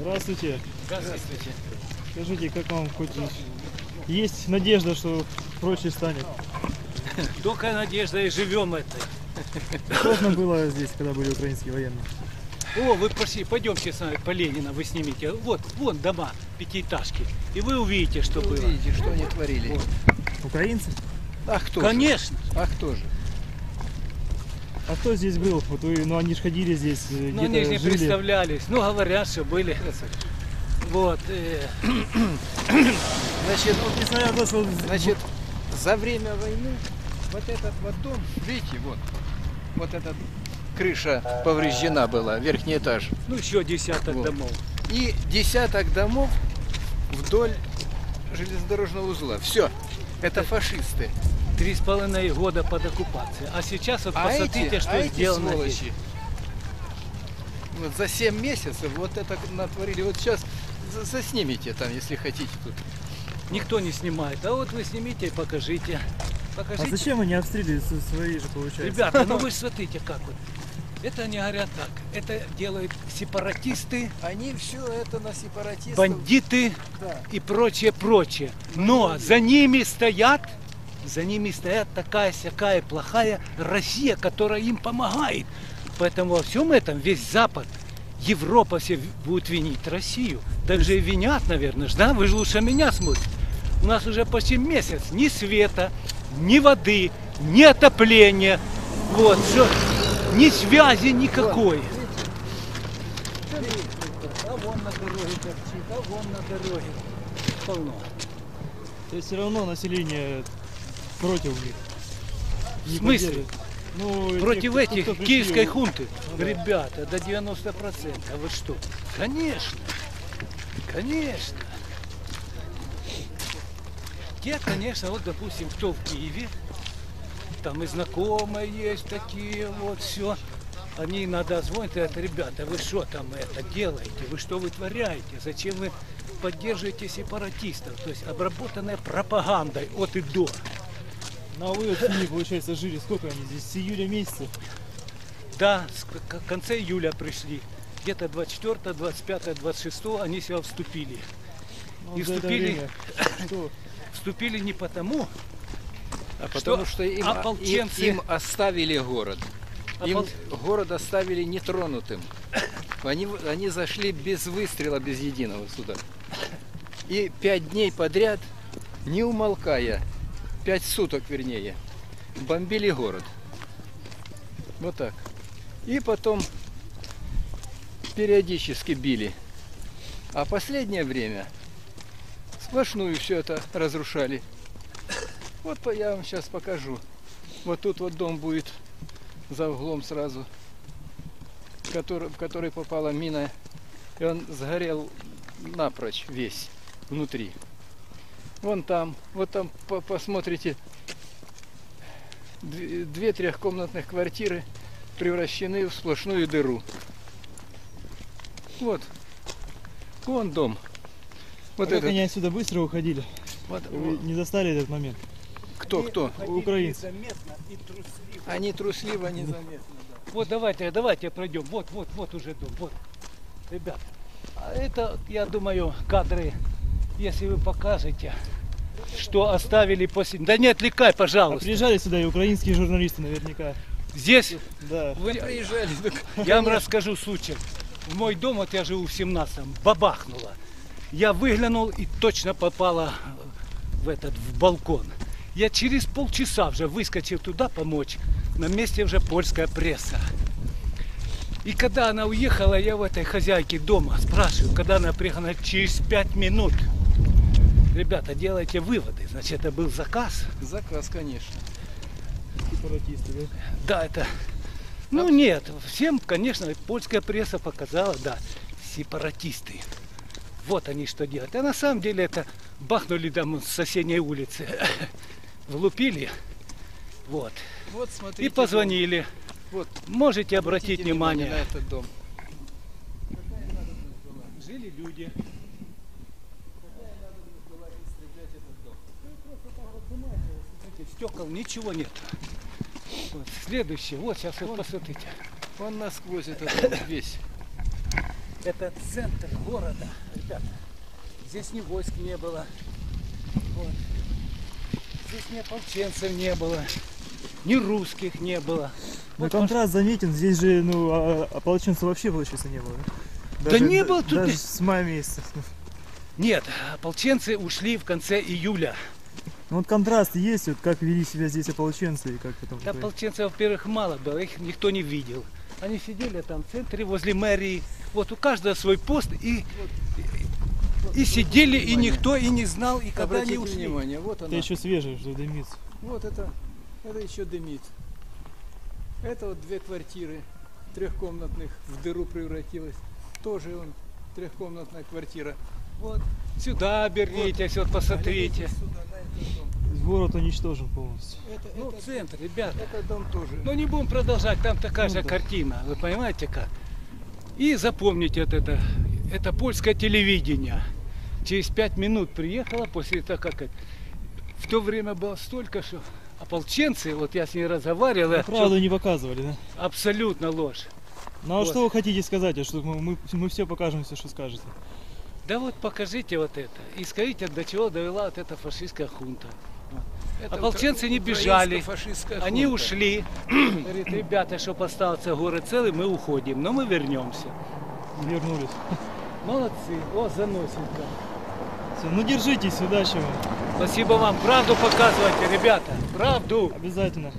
Здравствуйте. Здравствуйте. Скажите, как вам хоть есть надежда, что проще станет? Только надежда и живем этой. Сложно было здесь, когда были украинские военные? О, вы пошли, пойдемте с нами по Ленина, вы снимите. Вот, вон дома, пятиэтажки. И вы увидите, что было. Увидите, что они творили. Вот. Украинцы? А кто Конечно. же? А кто же? А кто здесь был? Вот вы, ну они же ходили здесь, Но они же где-то не жили. представлялись. Ну, говорят, что были. Вот. Значит, Вот, несмотря на то, что... значит, за время войны вот этот вот дом, видите, вот эта крыша повреждена была, верхний этаж. Ну, еще десяток Вот. домов. И десяток домов вдоль железнодорожного узла. Все, это фашисты. 3,5 года под оккупацией. А сейчас вот посмотрите, что эти сделано здесь. сволочи, вот за 7 месяцев вот это натворили. Вот сейчас заснимите там, если хотите тут. Никто не снимает. А вот вы снимите и покажите. А Покажите. зачем они обстрелили свои же, получается? Ребята, ну вы смотрите, как вот. Это они говорят так. Это делают сепаратисты, Они все это на сепаратистов. бандиты Да. и прочее, прочее. Но за ними стоят такая-сякая плохая Россия, которая им помогает. Поэтому во всем этом весь Запад, Европа все будут винить Россию. Даже и винят, наверное, да? Вы же лучше меня смотрите. У нас уже почти месяц ни света, ни воды, ни отопления. Вот, все. Ни связи никакой. А вон на дороге торчит, а вон на дороге. Полно. То есть все равно население против них. В Не смысле? поддерживает. Ну, Против те, кто этих пришли, киевской хунты? Ну да. Ребята, до 90%. А вы что? Конечно. Конечно. Те, конечно, вот, допустим, кто в Киеве, там и знакомые есть такие, вот, все. Они иногда звонят и говорят: ребята, вы что там это делаете? Вы что вытворяете? Зачем вы поддерживаете сепаратистов? То есть обработанная пропагандой от и до. Ну а вы вот с ними, получается, жили сколько они здесь? С июля месяца? Да, в конце июля пришли. Где-то 24, 25, 26 они сюда вступили. Ну, И за это вступили, время что? вступили не потому, А потому что им, ополченцы- им оставили город. Им Опол- город оставили нетронутым. Они зашли без выстрела, без единого сюда. И 5 дней подряд, не умолкая, 5 суток вернее, бомбили город. Вот так. И потом периодически били. А последнее время сплошную все это разрушали. Вот я вам сейчас покажу. Вот тут вот дом будет за углом сразу, в который попала мина, и он сгорел напрочь весь внутри. Вон там, вот там посмотрите, 2 трехкомнатных квартиры превращены в сплошную дыру. Вот, вон дом. Вот А как этот. они отсюда быстро уходили? Вот, Вы не застали этот момент? кто? Украинцы. Незаметно и трусливо. Они трусливо, незаметно. Вот давайте пройдем. Вот уже дом. Вот. Ребята, а это, я думаю, кадры, если вы покажете, что оставили после... Да не отвлекай, А пожалуйста. приезжали сюда и украинские журналисты наверняка. Здесь Да. вы- Приезжали, я вам расскажу случай. В мой дом, вот я живу в 17-м, бабахнуло. Я выглянул и точно попала в балкон. Я через полчаса уже выскочил туда помочь. На месте уже польская пресса. И когда она уехала, я у этой хозяйки дома спрашиваю, когда она приехала, через 5 минут. Ребята, делайте выводы. Значит, это был заказ. Заказ, конечно. Сепаратисты, да? Да, это... Ну нет, всем, конечно, польская пресса показала, да, сепаратисты. Вот они что делают. А на самом деле это бахнули там с соседней улицы. Влупили. Вот. Вот смотрите. И позвонили. Вот. Можете обратить Обратите внимание. на этот дом. Жили люди. Стекол ничего нет. Вот, следующее. Вот сейчас вот посмотрите. Он насквозь этот дом весь. Это центр города, ребята. Здесь ни войск не было. Вот. Здесь ни ополченцев не было. Ни русских не было. Но Вот контраст заметен, здесь же, ну, ополченцев вообще, получается, не было. Да не было тут Даже и- с мая месяца. Нет, ополченцы ушли в конце июля. Ну, вот контраст есть, вот как вели себя здесь ополченцы и как потом. Да, ополченцев, во-первых, мало было, их никто не видел. Они сидели там в центре, возле мэрии. Вот у каждого свой пост и сидели, и никто и не знал, и когда они Обратите ушли. внимание, вот Это она. еще свежее, что дымится. Вот это еще дымит. Это вот 2 квартиры трехкомнатных в дыру превратилась. Тоже он трехкомнатная квартира. Вот сюда обернитесь, вот посмотрите. Глядите сюда, на этот дом. Город уничтожен полностью. Ну, центр, ребята. Это дом тоже. Ну, не будем продолжать, там такая Ну же да. картина, вы понимаете как? И запомните вот это польское телевидение. Через 5 минут приехала после того, как в то время было столько, что ополченцы, вот я с ней разговаривал, Ну, правду не показывали, да? абсолютно ложь. Ну а Вот. что вы хотите сказать? А что мы все покажем, все, что скажете. Да вот покажите вот это и скажите, до чего довела вот эта фашистская хунта. Это Ополченцы не бежали, украинско-фашистская они хунта. ушли. Говорит, ребята, чтобы остался город целый, мы уходим, но мы вернемся. Вернулись. Молодцы, о, заносит как. Всё, ну держитесь, удачи вам. Спасибо вам, правду показывайте, ребята, правду. Обязательно.